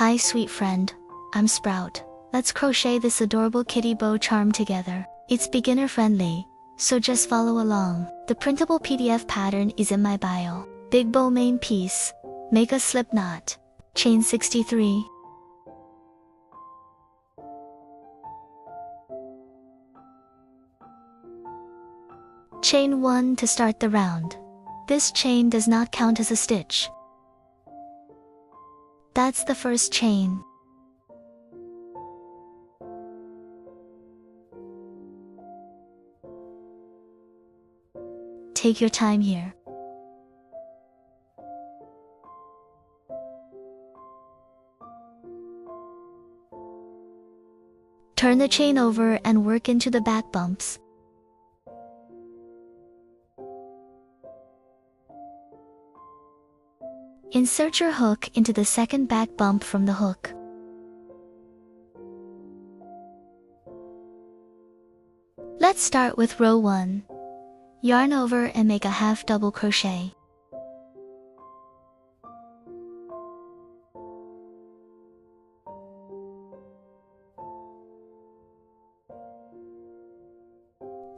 Hi sweet friend, I'm Sprout. Let's crochet this adorable kitty bow charm together. It's beginner friendly, so just follow along. The printable PDF pattern is in my bio. Big bow main piece. Make a slip knot. Chain 63. Chain 1 to start the round. This chain does not count as a stitch. That's the first chain. Take your time here. Turn the chain over and work into the back bumps. Insert your hook into the second back bump from the hook. Let's start with row 1. Yarn over and make a half double crochet.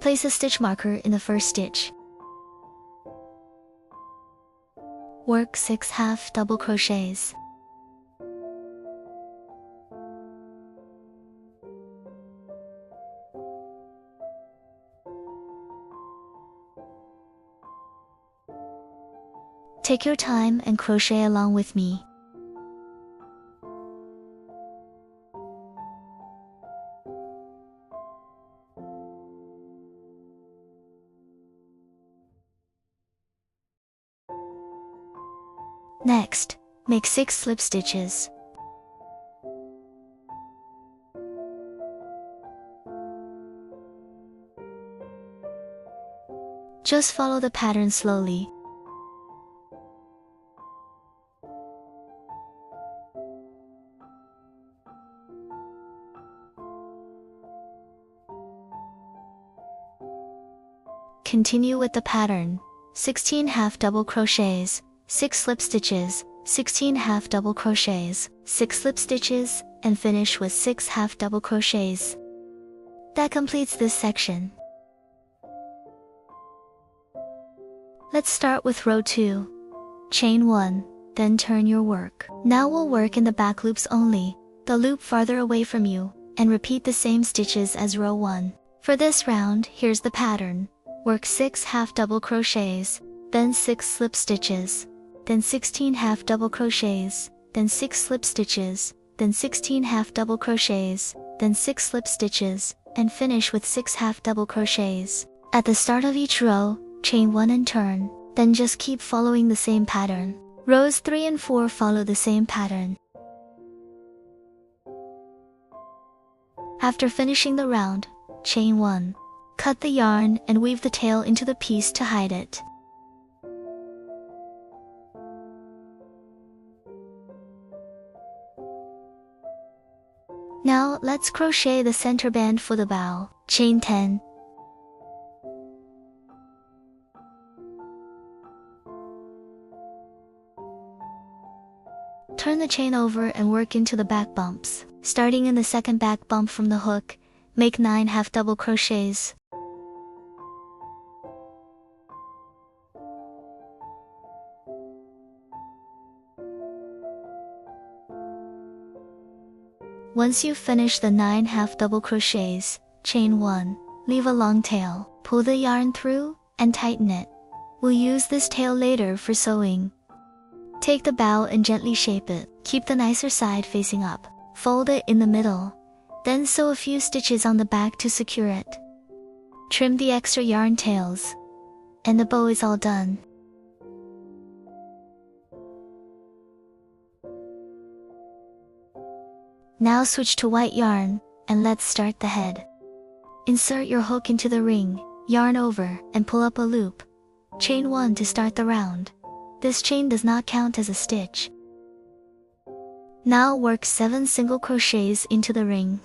Place a stitch marker in the first stitch. Work 6 half double crochets. Take your time and crochet along with me. Next, make 6 slip stitches. Just follow the pattern slowly. Continue with the pattern. 16 half double crochets, 6 slip stitches, 16 half double crochets, 6 slip stitches, and finish with 6 half double crochets. That completes this section. Let's start with row 2. Chain 1, then turn your work. Now we'll work in the back loops only, the loop farther away from you, and repeat the same stitches as row 1. For this round, here's the pattern. Work 6 half double crochets, then 6 slip stitches, then 16 half double crochets, then 6 slip stitches, then 16 half double crochets, then 6 slip stitches, and finish with 6 half double crochets. At the start of each row, chain 1 and turn, then just keep following the same pattern. Rows 3 and 4 follow the same pattern. After finishing the round, chain 1. Cut the yarn and weave the tail into the piece to hide it. Now let's crochet the center band for the bow. Chain 10. Turn the chain over and work into the back bumps. Starting in the second back bump from the hook, make 9 half double crochets. Once you've finished the 9 half double crochets, chain 1, leave a long tail, pull the yarn through, and tighten it. We'll use this tail later for sewing. Take the bow and gently shape it. Keep the nicer side facing up. Fold it in the middle, then sew a few stitches on the back to secure it. Trim the extra yarn tails, and the bow is all done. Now switch to white yarn, and let's start the head. Insert your hook into the ring, yarn over, and pull up a loop. Chain 1 to start the round. This chain does not count as a stitch. Now work 7 single crochets into the ring.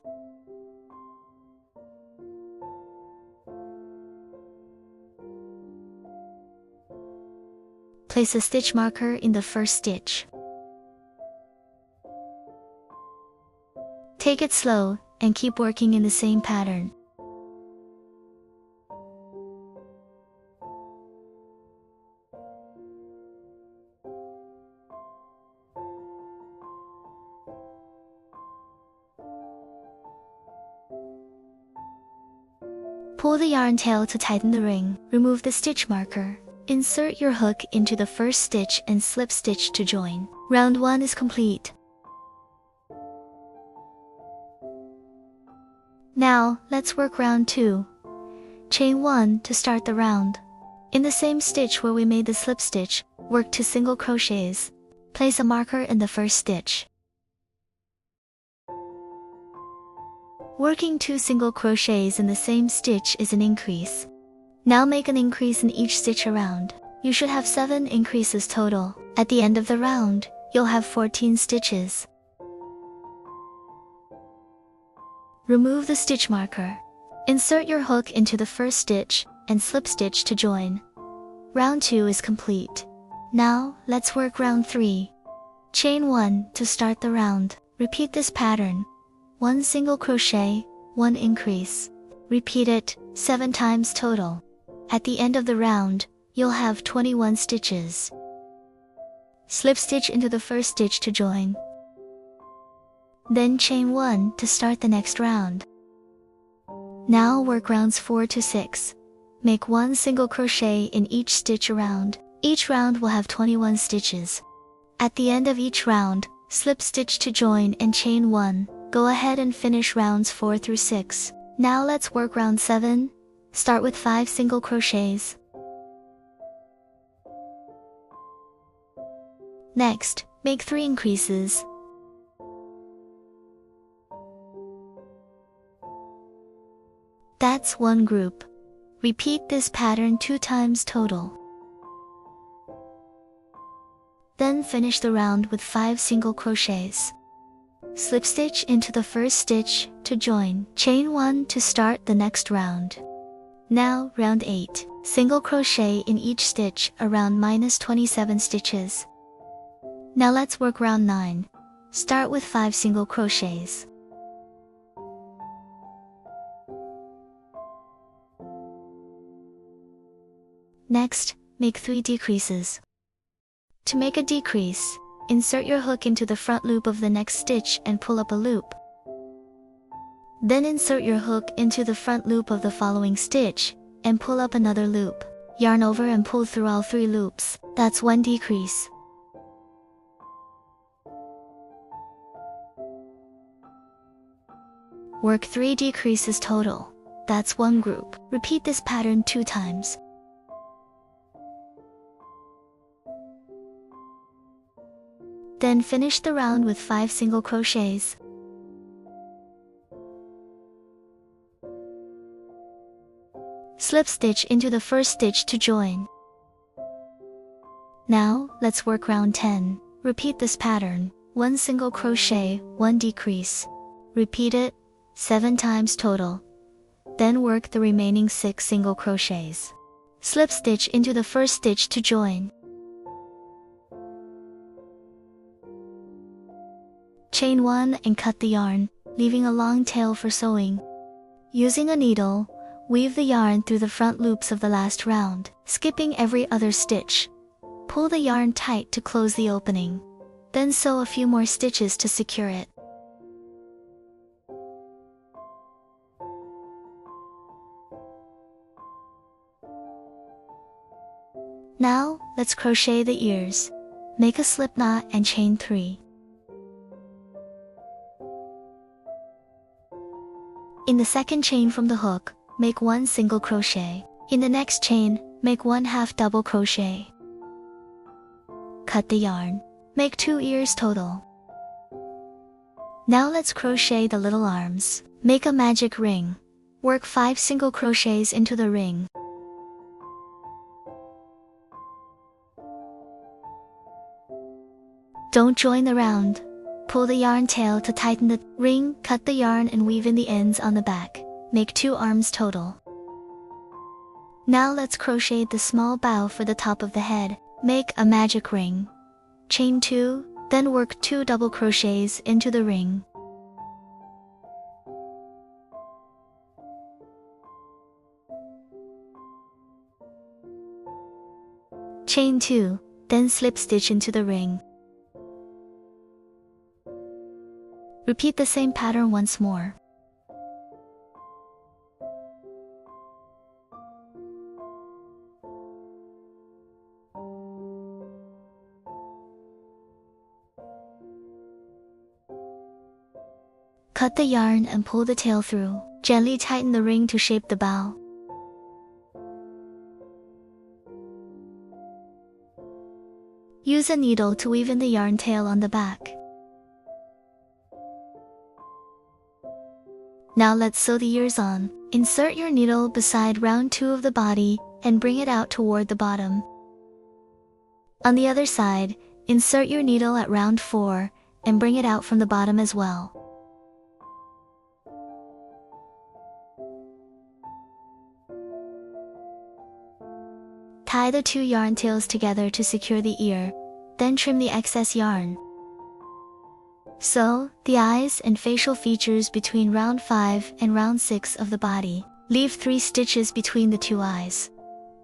Place a stitch marker in the first stitch. Take it slow, and keep working in the same pattern. Pull the yarn tail to tighten the ring. Remove the stitch marker. Insert your hook into the first stitch and slip stitch to join. Round 1 is complete. Now, let's work round 2. Chain 1 to start the round. In the same stitch where we made the slip stitch, work 2 single crochets. Place a marker in the first stitch. Working 2 single crochets in the same stitch is an increase. Now make an increase in each stitch around. You should have 7 increases total. At the end of the round, you'll have 14 stitches. Remove the stitch marker. Insert your hook into the first stitch and slip stitch to join. Round 2 is complete. Now, let's work round 3. Chain 1 to start the round. Repeat this pattern. 1 single crochet, 1 increase. Repeat it 7 times total. At the end of the round, you'll have 21 stitches. Slip stitch into the first stitch to join. Then chain 1 to start the next round. Now work rounds 4 to 6. Make 1 single crochet in each stitch around. Each round will have 21 stitches. At the end of each round, slip stitch to join and chain 1. Go ahead and finish rounds 4 through 6. Now let's work round 7. Start with 5 single crochets. Next, make 3 increases. That's 1 group. Repeat this pattern 2 times total. Then finish the round with 5 single crochets. Slip stitch into the first stitch to join. Chain 1 to start the next round. Now, round 8. Single crochet in each stitch around -27 stitches. Now let's work round 9. Start with 5 single crochets. Next, make 3 decreases. To make a decrease, insert your hook into the front loop of the next stitch and pull up a loop. Then insert your hook into the front loop of the following stitch, and pull up another loop. Yarn over and pull through all 3 loops. That's 1 decrease. Work 3 decreases total. That's 1 group. Repeat this pattern 2 times. Then finish the round with 5 single crochets. Slip stitch into the first stitch to join. Now, let's work round 10. Repeat this pattern. 1 single crochet, 1 decrease. Repeat it 7 times total. Then work the remaining 6 single crochets. Slip stitch into the first stitch to join. Chain 1 and cut the yarn, leaving a long tail for sewing. Using a needle, weave the yarn through the front loops of the last round, skipping every other stitch. Pull the yarn tight to close the opening. Then sew a few more stitches to secure it. Now, let's crochet the ears. Make a slip knot and chain 3. In the second chain from the hook, make 1 single crochet. In the next chain, make 1/2 double crochet. Cut the yarn. Make 2 ears total. Now let's crochet the little arms. Make a magic ring. Work 5 single crochets into the ring. Don't join the round. Pull the yarn tail to tighten the ring, cut the yarn and weave in the ends on the back. Make 2 arms total. Now let's crochet the small bow for the top of the head. Make a magic ring. Chain 2, then work 2 double crochets into the ring. Chain 2, then slip stitch into the ring. Repeat the same pattern once more. Cut the yarn and pull the tail through. Gently tighten the ring to shape the bow. Use a needle to weave in the yarn tail on the back. Now let's sew the ears on. Insert your needle beside round 2 of the body and bring it out toward the bottom. On the other side, insert your needle at round 4 and bring it out from the bottom as well. Tie the 2 yarn tails together to secure the ear, then trim the excess yarn. Sew the eyes and facial features between round 5 and round 6 of the body. Leave 3 stitches between the 2 eyes.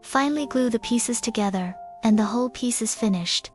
Finally glue the pieces together, and the whole piece is finished.